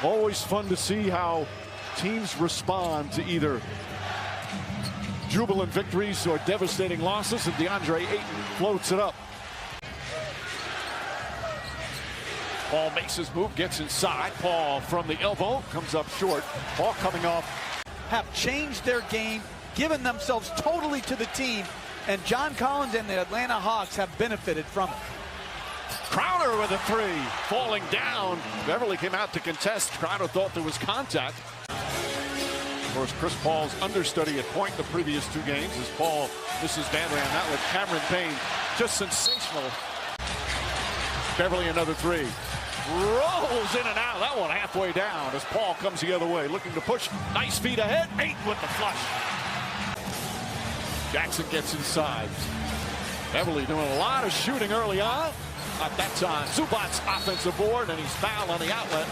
Always fun to see how teams respond to either jubilant victories or devastating losses, and DeAndre Ayton floats it up. Paul makes his move, gets inside. Paul from the elbow, comes up short. Paul coming off. Have changed their game, given themselves totally to the team, and John Collins and the Atlanta Hawks have benefited from it. Crowder with a three, falling down. Beverly came out to contest. Crowder thought there was contact. Of course, Chris Paul's understudy at point the previous two games as Paul misses badly on that with Cameron Payne. Just sensational. Beverly another three. Rolls in and out. That one halfway down as Paul comes the other way, looking to push. Nice feet ahead. Ayton with the flush. Jackson gets inside. Beverly doing a lot of shooting early on. At that time, Zubac's offensive board, and he's fouled on the outlet.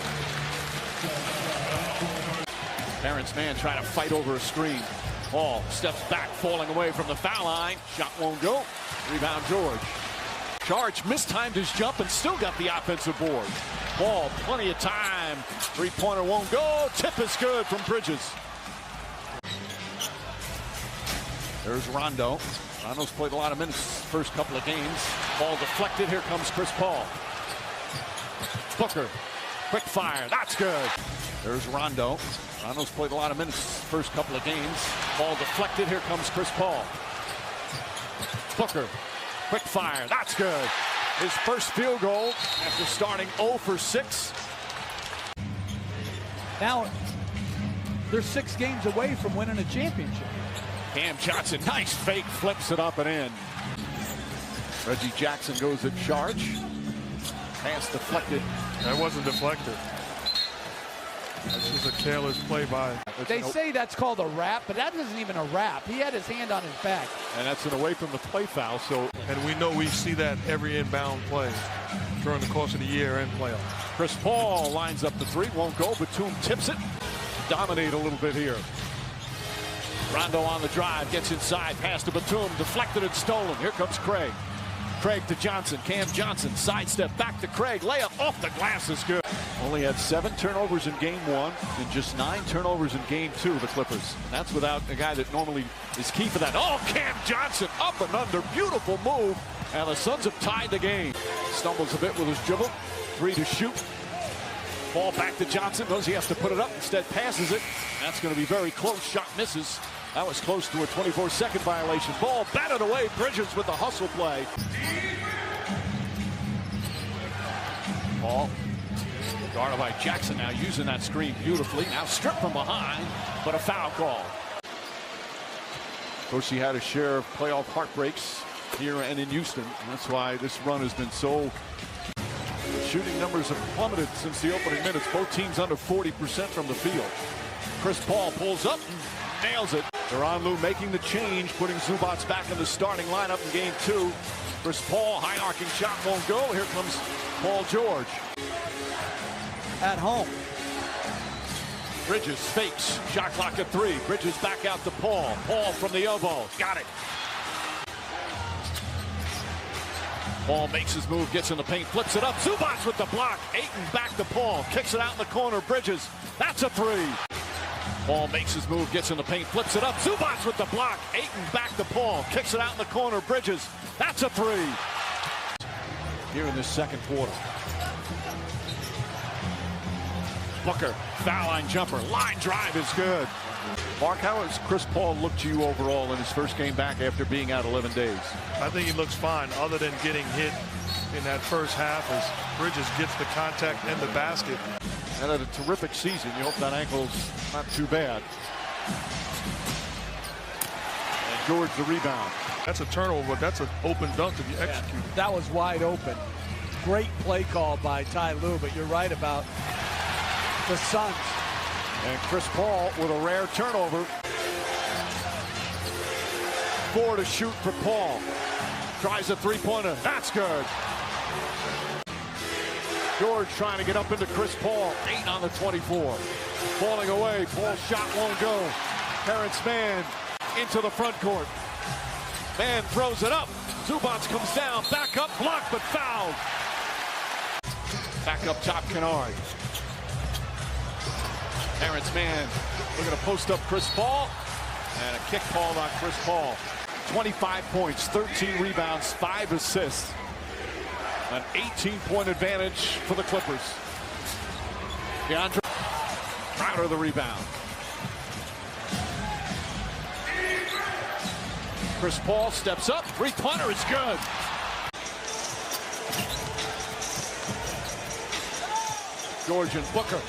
Terrence Mann trying to fight over a screen. Paul steps back, falling away from the foul line. Shot won't go. Rebound George. Charge mistimed his jump and still got the offensive board. Paul, plenty of time. Three-pointer won't go. Tip is good from Bridges. There's Rondo. Rondo's played a lot of minutes first couple of games. Ball deflected. Here comes Chris Paul. Booker. Quick fire. That's good. There's Rondo. Rondo's played a lot of minutes first couple of games. Ball deflected. Here comes Chris Paul. Booker. Quick fire. That's good. His first field goal after starting 0 for 6. Now, they're 6 games away from winning a championship. Cam Johnson, nice fake, flips it up and in. Reggie Jackson goes at charge. Pass deflected. That wasn't deflected. That's just a careless play by. They say that's called a wrap, but that isn't even a wrap. He had his hand on his back. And that's an away from the play foul. So, and we know we see that every inbound play during the course of the year and playoffs. Chris Paul lines up the three, won't go. Batum tips it. Dominate a little bit here. Rondo on the drive, gets inside, pass to Batum, deflected and stolen. Here comes Craig. Craig to Johnson. Cam Johnson, sidestep back to Craig. Layup off the glass is good. Only had 7 turnovers in game 1 and just 9 turnovers in game 2, the Clippers. And that's without a guy that normally is key for that. Oh, Cam Johnson up and under. Beautiful move. And the Suns have tied the game. Stumbles a bit with his dribble. 3 to shoot. Ball back to Johnson. Knows he has to put it up. Instead passes it. That's going to be very close. Shot misses. That was close to a 24-second violation. Ball batted away. Bridges with the hustle play. Paul, guarded by Jackson, now using that screen beautifully. Now stripped from behind, but a foul call. Of course, he had a share of playoff heartbreaks here and in Houston. And that's why this run has been so... Shooting numbers have plummeted since the opening minutes. Both teams under 40% from the field. Chris Paul pulls up and nails it. Tyronn Lue making the change, putting Zubac back in the starting lineup in game 2. Chris Paul, high arcing shot won't go. Here comes Paul George. At home. Bridges fakes. Shot clock at 3. Bridges back out to Paul. Paul from the elbow. Got it. Paul makes his move, gets in the paint, flips it up. Zubac with the block. Ayton back to Paul. Kicks it out in the corner. Bridges. That's a 3. Paul makes his move, gets in the paint, flips it up. Zubac with the block. Ayton back to Paul. Kicks it out in the corner. Bridges. That's a 3. Here in this second quarter. Booker, foul line jumper. Line drive is good. Mark, how has Chris Paul looked to you overall in his first game back after being out 11 days? I think he looks fine, other than getting hit in that first half as Bridges gets the contact and the basket. And had a terrific season. You hope that ankle's not too bad. And George the rebound. That's a turnover, but that's an open dunk if you execute. That was wide open. Great play call by Ty Lue, but you're right about the Suns. And Chris Paul with a rare turnover. 4 to shoot for Paul. Tries a three-pointer. That's good. George trying to get up into Chris Paul. 8 on the 24. Falling away. Paul's shot won't go. Terrence Mann into the front court. Mann throws it up. Zubac comes down. Back up. Blocked, but fouled. Back up top, Kennard. Terrence Mann looking to post up Chris Paul. And a kick called on Chris Paul. 25 points, 13 rebounds, 5 assists. An 18-point advantage for the Clippers. DeAndre Crowder the rebound. Chris Paul steps up. Three-pointer is good. George and Booker.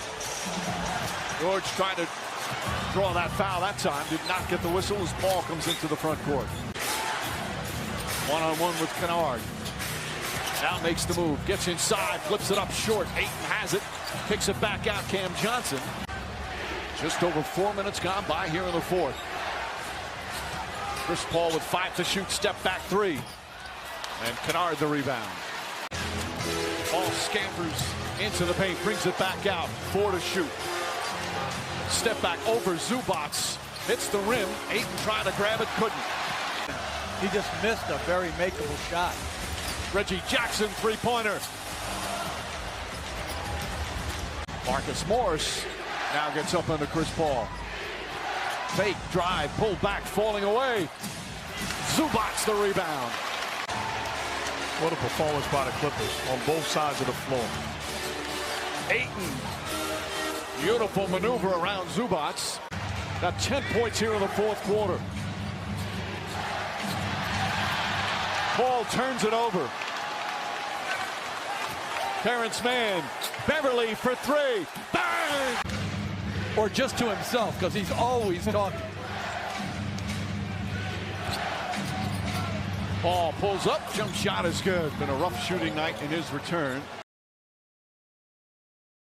George trying to draw that foul that time. Did not get the whistle as Paul comes into the front court. One-on-one with Kennard. Now makes the move. Gets inside. Flips it up short. Ayton has it. Kicks it back out. Cam Johnson. Just over 4 minutes gone by here in the fourth. Chris Paul with 5 to shoot. Step back three. And Kennard the rebound. Paul scampers into the paint. Brings it back out. 4 to shoot. Step back over Zubac. Hits the rim. Ayton trying to grab it. Couldn't. He just missed a very makeable shot. Reggie Jackson three-pointer. Marcus Morris now gets up under Chris Paul. Fake drive, pulled back, falling away. Zubac the rebound. What a performance by the Clippers on both sides of the floor. Ayton. Beautiful maneuver around Zubac. Got 10 points here in the fourth quarter. Paul turns it over. Terrence Mann. Beverly for three. Bang! Or just to himself, because he's always talking. Paul pulls up. Jump shot is good. Been a rough shooting night in his return.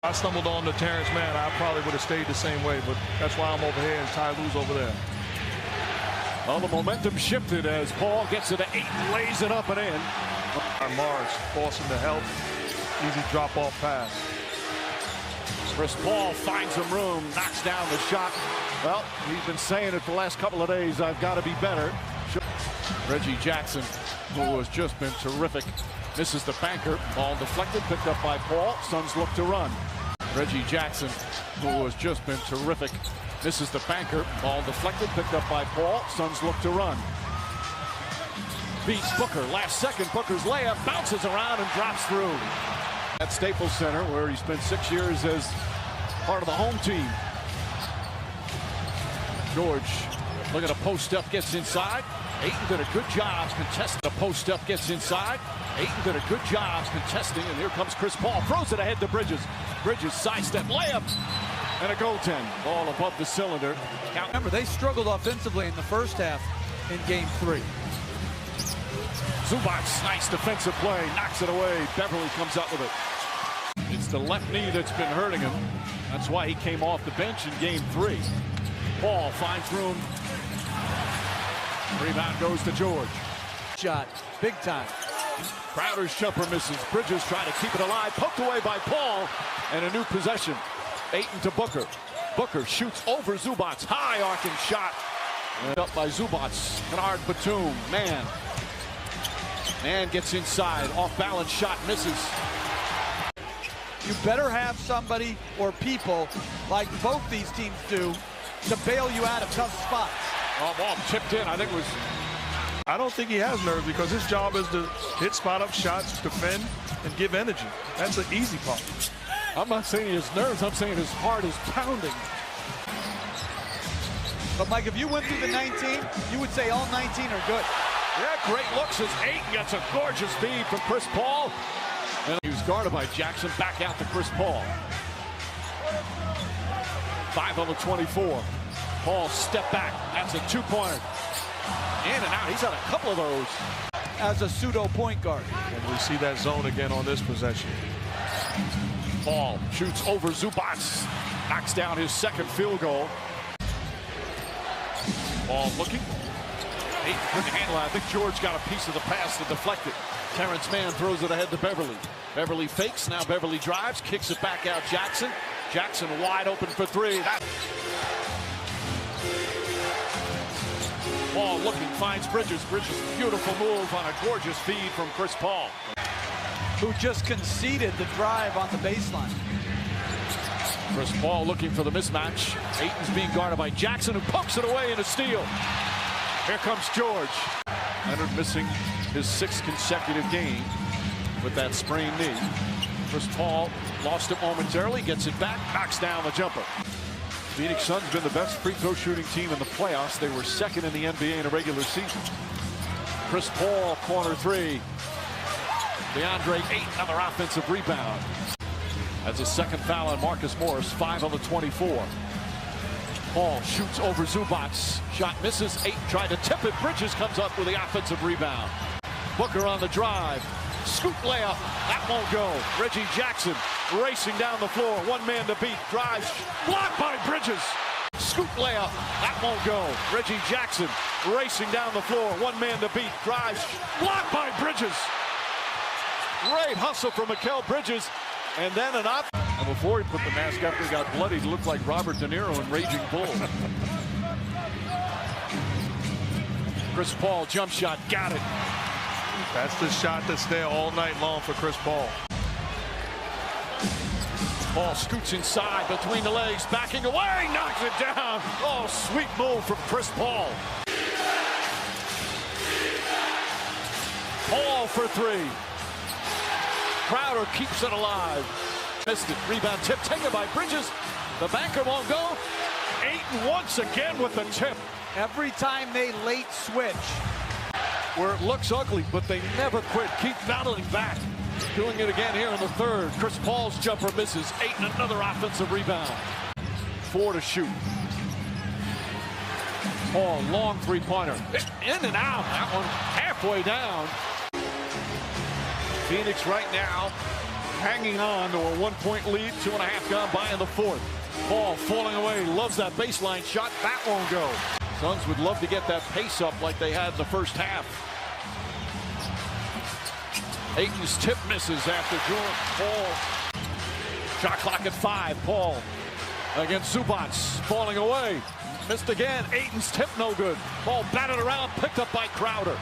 I stumbled on to Terrence Mann. I probably would have stayed the same way, but that's why I'm over here and Ty Lue's over there. Well, the momentum shifted as Paul gets it to Ayton, lays it up and in. Morris forcing the help. Easy drop-off pass. Chris Paul finds some room, knocks down the shot. Well, he's been saying it for the last couple of days. I've got to be better. Reggie Jackson, who has just been terrific, misses the banker. Ball deflected, picked up by Paul. Suns look to run. Reggie Jackson, who has just been terrific, misses the banker. Ball deflected, picked up by Paul. Suns look to run. Beats Booker. Last second, Booker's layup bounces around and drops through. At Staples Center, where he spent 6 years as part of the home team. George looking to post up, gets inside. Ayton did a good job contesting. The post up gets inside. Ayton did a good job contesting, and here comes Chris Paul. Throws it ahead to Bridges. Bridges sidestep layup and a goaltend. Ball above the cylinder. Remember, they struggled offensively in the first half in Game 3. Zubac, nice defensive play, knocks it away. Beverly comes up with it. It's the left knee that's been hurting him. That's why he came off the bench in Game 3. Paul finds room. Rebound goes to George. Shot, big time. Crowder's jumper misses. Bridges trying to keep it alive. Poked away by Paul. And a new possession. Ayton to Booker. Booker shoots over Zubac. High arcing shot. And up by Zubac. Kennard Batum. Mann. Mann gets inside. Off balance shot misses. You better have somebody or people like both these teams do to bail you out of tough spots. Oh, ball tipped in. I think it was. I don't think he has nerves because his job is to hit spot-up shots, defend, and give energy. That's the easy part. I'm not saying his nerves. I'm saying his heart is pounding. But, Mike, if you went through the 19, you would say all 19 are good. Yeah, great looks as Ayton gets a gorgeous feed from Chris Paul. And he was guarded by Jackson. Back out to Chris Paul. 5 on the 24. Paul step back. That's a two-pointer. In and out. He's had a couple of those. As a pseudo point guard. And we see that zone again on this possession. Paul shoots over Zubac. Knocks down his second field goal. Paul looking. Ayton couldn't handle it. I think George got a piece of the pass to deflect it. Terrence Mann throws it ahead to Beverly. Beverly fakes. Now Beverly drives. Kicks it back out. Jackson. Jackson wide open for three. Paul looking, finds Bridges. Bridges, beautiful move on a gorgeous feed from Chris Paul. Who just conceded the drive on the baseline. Chris Paul looking for the mismatch. Ayton's being guarded by Jackson, who pokes it away in a steal. Here comes George. Leonard missing his 6th consecutive game with that sprained knee. Chris Paul lost it momentarily, gets it back, knocks down the jumper. Phoenix Suns been the best free throw shooting team in the playoffs. They were 2nd in the NBA in a regular season. Chris Paul, corner 3. DeAndre Ayton, another offensive rebound. That's a 2nd foul on Marcus Morris, 5 on the 24. Paul shoots over Zubac. Shot misses. Ayton tried to tip it. Bridges comes up with the offensive rebound. Booker on the drive. Scoop layup. That won't go. Reggie Jackson racing down the floor. One man to beat. Drives. Blocked by Bridges. Scoop layup. That won't go. Reggie Jackson racing down the floor. One man to beat. Drives. Blocked by Bridges. Great hustle from Mikal Bridges. And then an up. And before he put the mask after he got bloodied, he looked like Robert De Niro in Raging Bull. Chris Paul, jump shot, got it. That's the shot that's there all night long for Chris Paul. Paul scoots inside between the legs, backing away, knocks it down. Oh, sweet move from Chris Paul. Paul for 3. Crowder keeps it alive. Missed it. Rebound tip taken by Bridges. The banker won't go. Ayton once again with the tip. Every time they late switch. Where it looks ugly, but they never quit. Keep battling back. Doing it again here in the 3rd. Chris Paul's jumper misses. Ayton another offensive rebound. 4 to shoot. Paul, long 3-pointer. In and out. That one halfway down. Phoenix right now hanging on to a 1-point lead. 2.5 gone by in the 4th. Paul falling away. Loves that baseline shot. That won't go. Suns would love to get that pace up like they had in the first half. Ayton's tip misses after George. Paul. Shot clock at 5. Paul against Zubac. Falling away. Missed again. Ayton's tip no good. Paul batted around. Picked up by Crowder.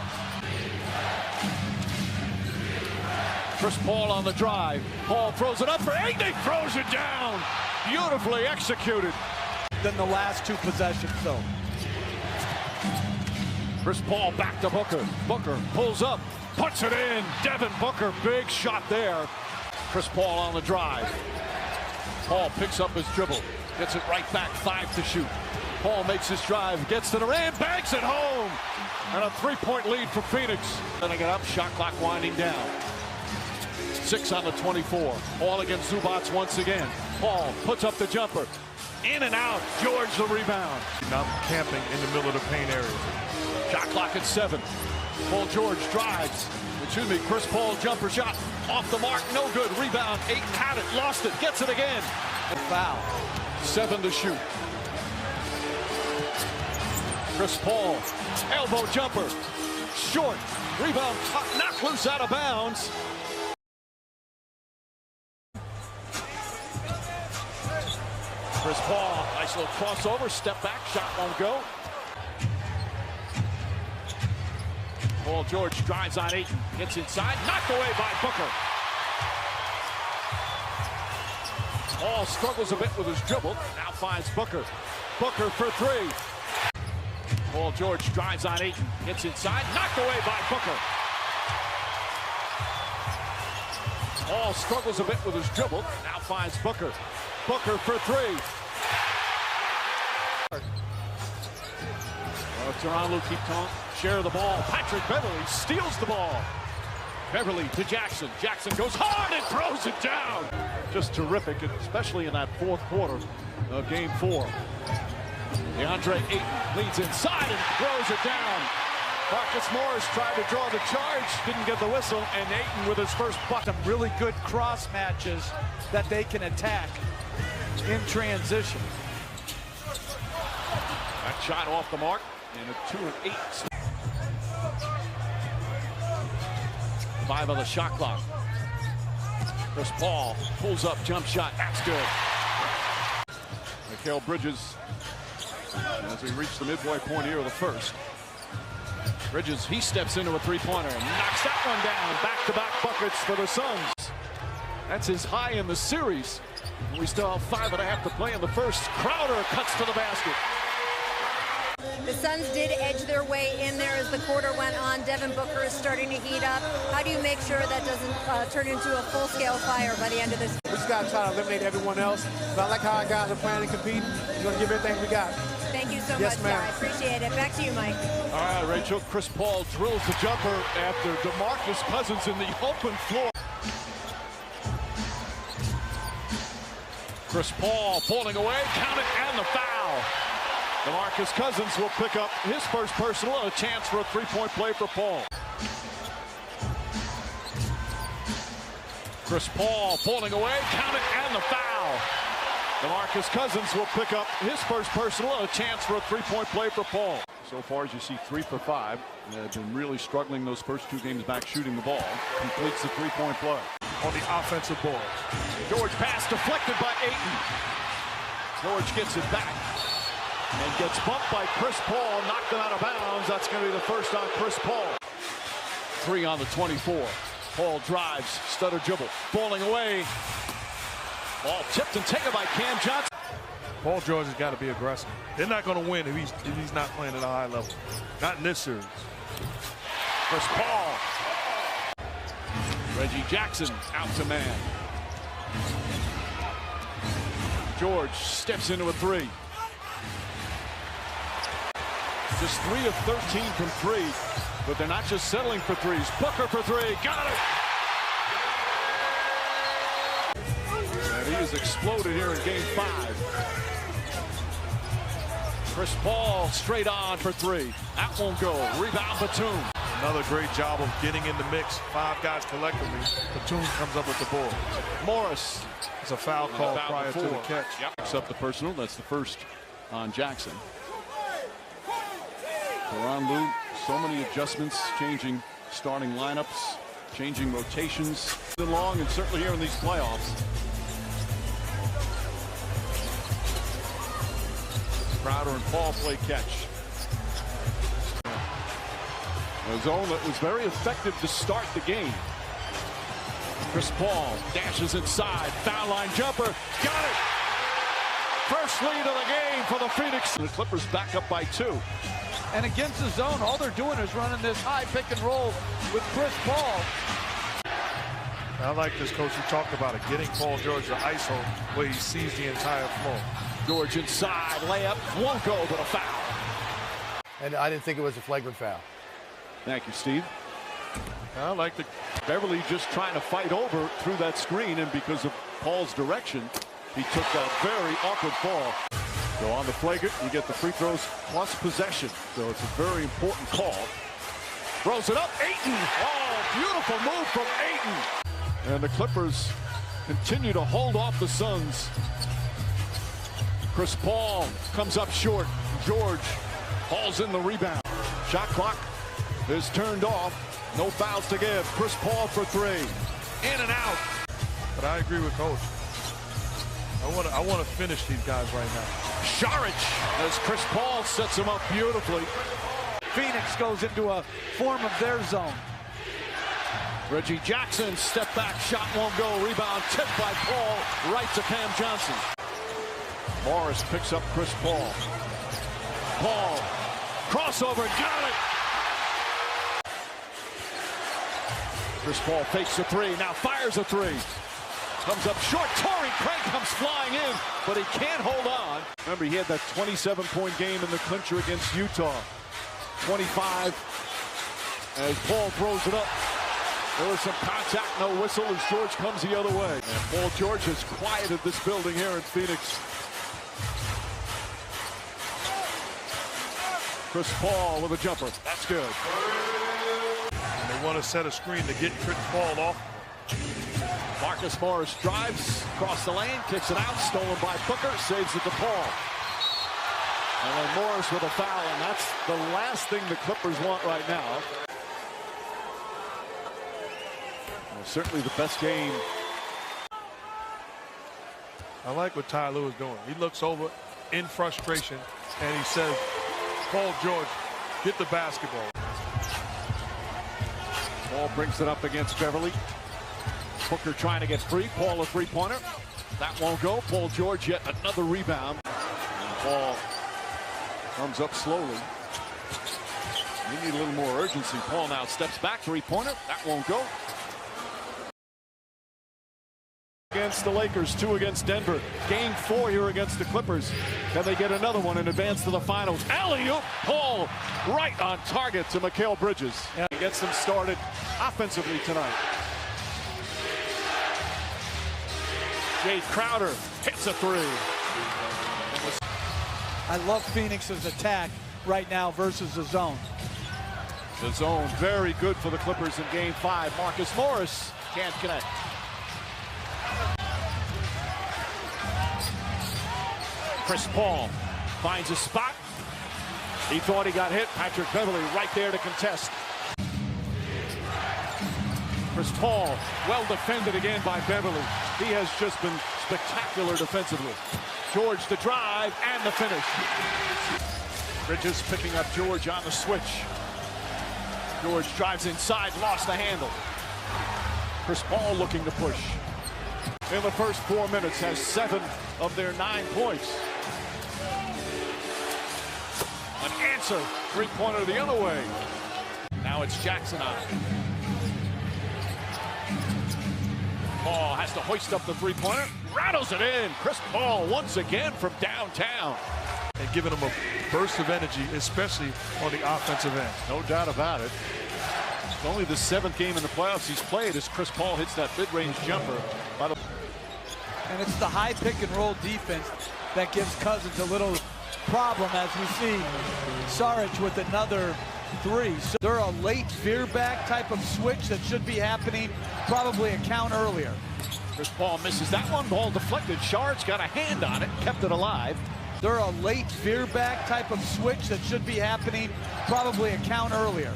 Chris Paul on the drive. Paul throws it up for Ayton. He throws it down. Beautifully executed. Than the last 2 possessions, though. Chris Paul back to Booker. Booker pulls up, puts it in. Devin Booker, big shot there. Chris Paul on the drive. Paul picks up his dribble. Gets it right back, 5 to shoot. Paul makes his drive, gets to the rim, banks it home. And a 3-point lead for Phoenix. Then I get up, shot clock winding down. 6 on the 24. Paul against Zubac once again. Paul puts up the jumper. In and out. George the rebound. Not camping in the middle of the paint area. Shot clock at 7. Paul George drives. Chris Paul jumper shot off the mark. No good. Rebound. Ayton had it. Lost it. Gets it again. A foul. 7 to shoot. Chris Paul. Elbow jumper. Short. Rebound. Knocked loose out of bounds. Chris Paul, nice little crossover, step back, shot won't go. Paul George drives on Ayton, gets inside, knocked away by Booker. Paul struggles a bit with his dribble, now finds Booker. Booker for 3. Paul George drives on Ayton, gets inside, knocked away by Booker. Paul struggles a bit with his dribble, now finds Booker. Booker for 3. Toronto keep share the ball. Patrick Beverly steals the ball. Beverly to Jackson. Jackson goes hard and throws it down. Just terrific, especially in that 4th quarter of Game 4. DeAndre Ayton leads inside and throws it down. Marcus Morris tried to draw the charge, didn't get the whistle, and Ayton with his first bucket. Some really good cross matches that they can attack in transition. That shot off the mark and a 2 and 8. 5 on the shot clock. Chris Paul pulls up, jump shot. That's good. Mikal Bridges as we reach the midway point here of the 1st. Bridges, he steps into a 3-pointer and knocks that one down. Back-to-back buckets for the Suns. That's his high in the series. We still have 5.5 to play in the first. Crowder cuts to the basket. The Suns did edge their way in there as the quarter went on. Devin Booker is starting to heat up. How do you make sure that doesn't turn into a full-scale fire by the end of this? We just got to try to eliminate everyone else. But I like how our guys are planning to compete. We're going to give everything we got. Thank you so Yes, much, ma'am. I appreciate it. Back to you, Mike. All right, Rachel. Chris Paul drills the jumper after DeMarcus Cousins in the open floor. Chris Paul falling away, count it, and the foul. DeMarcus Cousins will pick up his first personal and a chance for a three-point play for Paul. Chris Paul falling away, count it, and the foul. DeMarcus Cousins will pick up his first personal and a chance for a three-point play for Paul. So far, as you see, 3 for 5. They've been really struggling those first 2 games back shooting the ball. Completes the three-point play. On the offensive ball. George pass deflected by Ayton. George gets it back and gets bumped by Chris Paul, knocked him out of bounds. That's going to be the first on Chris Paul. 3 on the 24. Paul drives, stutter dribble, falling away. Ball tipped and taken by Cam Johnson. Paul George has got to be aggressive. They're not going to win if he's not playing at a high level. Not in this series. Chris Paul. Reggie Jackson out to man. George steps into a 3. Just 3 of 13 from 3, but they're not just settling for threes. Booker for 3, got it! And he has exploded here in game 5. Chris Paul straight on for 3. That won't go. Rebound Batum. Another great job of getting in the mix. 5 guys collectively. Batum comes up with the ball. Morris. It's a foul call prior to the catch. Yep. Picks up the personal. That's the first on Jackson. Tyronn Lue, so many adjustments, changing starting lineups, changing rotations long, and certainly here in these playoffs. Crowder and Paul play catch. A zone that was very effective to start the game. Chris Paul dashes inside, foul line jumper, got it! First lead of the game for the Phoenix. The Clippers back up by 2. And against the zone, all they're doing is running this high pick and roll with Chris Paul. I like this, Coach. You talked about it, getting Paul George to ISO where he sees the entire floor. George inside, layup, won't go, but a foul. And I didn't think it was a flagrant foul. Thank you, Steve. I like the Beverly just trying to fight over through that screen, and because of Paul's direction, he took that very awkward fall. So on the flagrant, you get the free throws plus possession. So it's a very important call. Throws it up, Ayton. Oh, beautiful move from Ayton. And the Clippers continue to hold off the Suns. Chris Paul comes up short. George hauls in the rebound. Shot clock is turned off. No fouls to give. Chris Paul for 3. In and out. But I agree with Coach. I want to finish these guys right now. Saric, as Chris Paul sets him up beautifully. Phoenix goes into a form of their zone. Reggie Jackson, step back, shot won't go. Rebound tipped by Paul, right to Cam Johnson. Morris picks up Chris Paul. Paul, crossover, got it! Chris Paul fakes a 3, now fires a 3. Comes up short, Torrey Craig comes flying in, but he can't hold on. Remember, he had that 27-point game in the clincher against Utah. 25 as Paul throws it up. There was some contact, no whistle as George comes the other way. And Paul George has quieted this building here in Phoenix. Chris Paul with a jumper. That's good. And they want to set a screen to get Chris Paul off. Marcus Morris drives across the lane, kicks it out, stolen by Booker, saves it to Paul. And then Morris with a foul, and that's the last thing the Clippers want right now. Well, certainly the best game. I like what Ty Lue is doing. He looks over in frustration, and he says, Paul George, get the basketball. Paul brings it up against Beverly. Booker trying to get free. Paul a three-pointer. That won't go. Paul George yet another rebound. And Paul comes up slowly. We need a little more urgency. Paul now steps back, three-pointer. That won't go. Against the Lakers, 2 against Denver. Game 4 here against the Clippers. Can they get another one and advance to the finals? Alley-oop, Paul right on target to Mikal Bridges. Yeah, he gets them started offensively tonight. Jay Crowder hits a three. I love Phoenix's attack right now versus the zone. The zone very good for the Clippers in game 5. Marcus Morris can't connect. Chris Paul finds a spot. He thought he got hit. Patrick Beverley right there to contest. Chris Paul, well defended again by Beverley. He has just been spectacular defensively. George the drive and the finish. Bridges picking up George on the switch. George drives inside, lost the handle. Chris Paul looking to push. In the first 4 minutes has 7 of their 9 points. An answer, three-pointer the other way. Now it's Jackson on it. Paul has to hoist up the three-pointer, rattles it in. Chris Paul once again from downtown. And giving him a burst of energy, especially on the offensive end. No doubt about it. It's only the 7th game in the playoffs he's played as Chris Paul hits that mid-range jumper. And it's the high pick-and-roll defense that gives Cousins a little problem, as we see Saric with another 3. So they're a late veer back type of switch that should be happening probably a count earlier. Chris Paul misses that one. Ball deflected. Sharic's got a hand on it, kept it alive. They're a late veer back type of switch that should be happening probably a count earlier.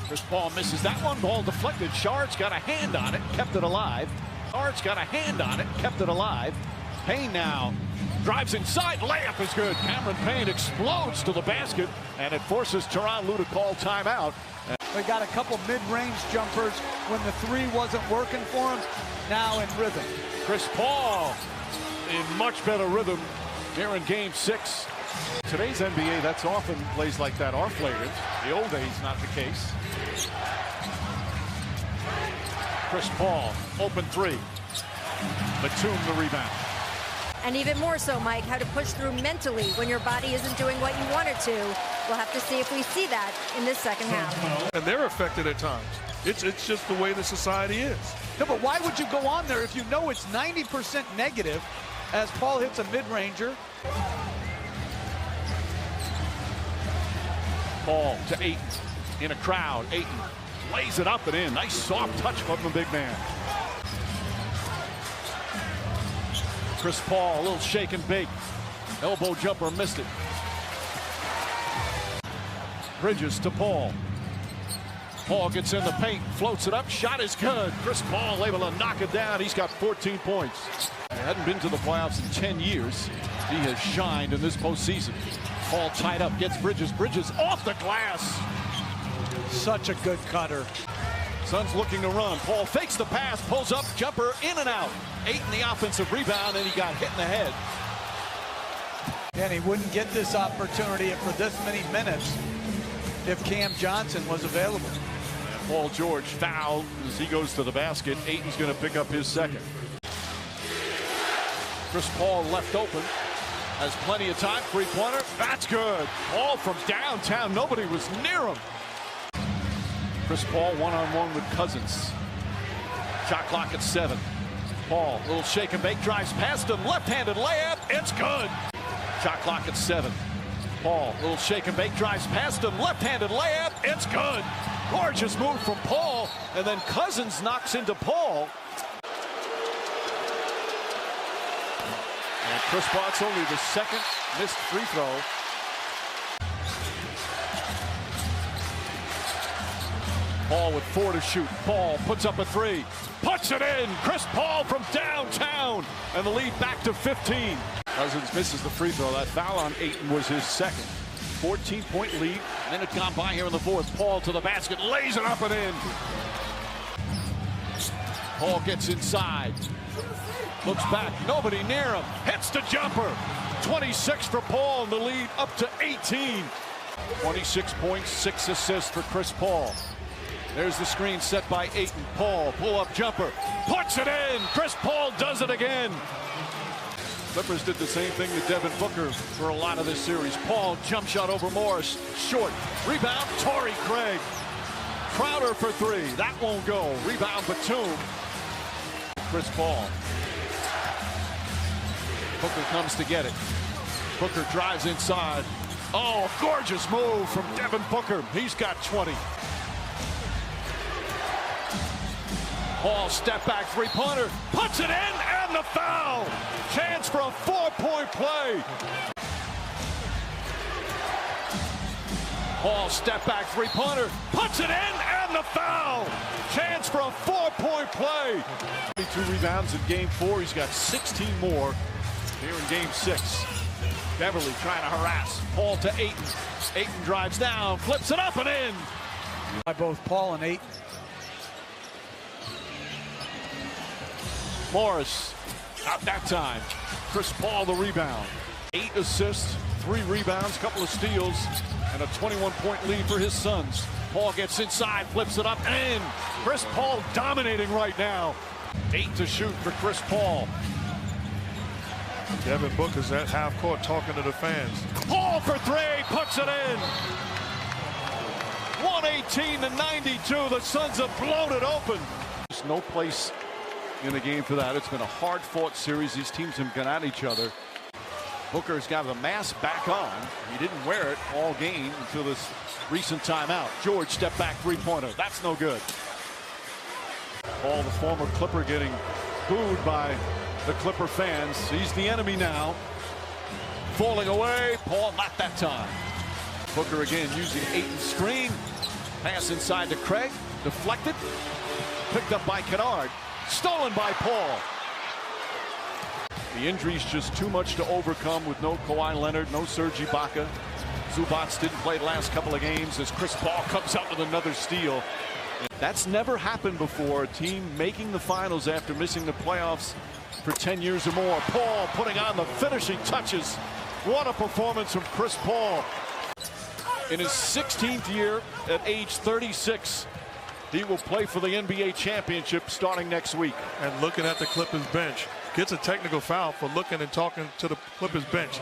Chris Paul misses that one. Ball deflected. Sharic's got a hand on it, kept it alive. Sharic's got a hand on it, kept it alive. Payne now drives inside, layup is good. Cameron Payne explodes to the basket, and it forces Tyronn Lue to call timeout. They got a couple mid-range jumpers when the 3 wasn't working for him. Now in rhythm. Chris Paul in much better rhythm here in game 6. Today's NBA, that's often plays like that are flagrant. The old days, not the case. Chris Paul, open 3. Batum the rebound. And even more so, Mike, how to push through mentally when your body isn't doing what you want it to. We'll have to see if we see that in this second half. And they're affected at times. It's just the way the society is. No, but why would you go on there if you know it's 90% negative as Paul hits a mid-ranger? Paul to Ayton in a crowd. Ayton lays it up and in. Nice soft touch from the big man. Chris Paul, a little shake and bake. Elbow jumper, missed it. Bridges to Paul. Paul gets in the paint, floats it up, shot is good. Chris Paul able to knock it down. He's got 14 points. He hadn't been to the playoffs in 10 years. He has shined in this postseason. Paul tied up, gets Bridges. Bridges off the glass. Such a good cutter. Suns looking to run. Paul fakes the pass, pulls up, jumper in and out. Ayton the offensive rebound, and he got hit in the head. And he wouldn't get this opportunity for this many minutes if Cam Johnson was available. And Paul George fouled as he goes to the basket. Ayton's going to pick up his second. Chris Paul left open. Has plenty of time. Three-pointer. That's good. Paul from downtown. Nobody was near him. Chris Paul one-on-one with Cousins. Shot clock at 7. Paul, little shake and bake, drives past him. Left-handed layup. It's good. Shot clock at 7. Paul, little shake and bake, drives past him. Left-handed layup. It's good. Gorgeous move from Paul. And then Cousins knocks into Paul. And Chris Paul's only the second missed free throw. Paul with 4 to shoot. Paul puts up a 3. Puts it in. Chris Paul from downtown. And the lead back to 15. Cousins misses the free throw. That foul on Ayton was his second. 14-point lead. Minute gone by here in the 4th. Paul to the basket. Lays it up and in. Paul gets inside. Looks back, nobody near him. Hits the jumper. 26 for Paul, and the lead up to 18. 26 points, 6 assists for Chris Paul. There's the screen set by Ayton. Paul, pull-up jumper, puts it in. Chris Paul does it again. Clippers did the same thing to Devin Booker for a lot of this series. Paul, jump shot over Morris, short. Rebound, Torrey Craig. Crowder for 3, that won't go. Rebound, Batum. Chris Paul. Booker comes to get it. Booker drives inside. Oh, gorgeous move from Devin Booker. He's got 20. Paul, step back three-pointer, puts it in, and the foul. Chance for a 4-point play. Paul, step back three-pointer, puts it in, and the foul. Chance for a 4-point play. 22 rebounds in game 4. He's got 16 more here in game 6. Beverly trying to harass. Paul to Ayton. Ayton drives down, flips it up and in. By both Paul and Ayton. Morris, not that time. Chris Paul the rebound. 8 assists, 3 rebounds, couple of steals, and a 21-point lead for his Suns. Paul gets inside, flips it up and in. Chris Paul dominating right now. 8 to shoot for Chris Paul. Devin Booker's at half court talking to the fans. Paul for 3, puts it in. 118-92. The Suns have blown it open. There's no place in the game for that. It's been a hard-fought series. These teams have gone at each other. Booker's got the mask back on. He didn't wear it all game until this recent timeout. George step back three-pointer. That's no good. Paul, the former Clipper, getting booed by the Clipper fans. He's the enemy now. Falling away. Paul, not that time. Booker again using Ayton's screen. Pass inside to Craig. Deflected. Picked up by Kennard. Stolen by Paul. The injury's just too much to overcome with no Kawhi Leonard, no Serge Ibaka. Zubac didn't play the last couple of games as Chris Paul comes out with another steal. That's never happened before. A team making the finals after missing the playoffs for 10 years or more. Paul putting on the finishing touches. What a performance from Chris Paul. In his 16th year at age 36, he will play for the NBA championship starting next week. And looking at the Clippers bench, gets a technical foul for looking and talking to the Clippers bench.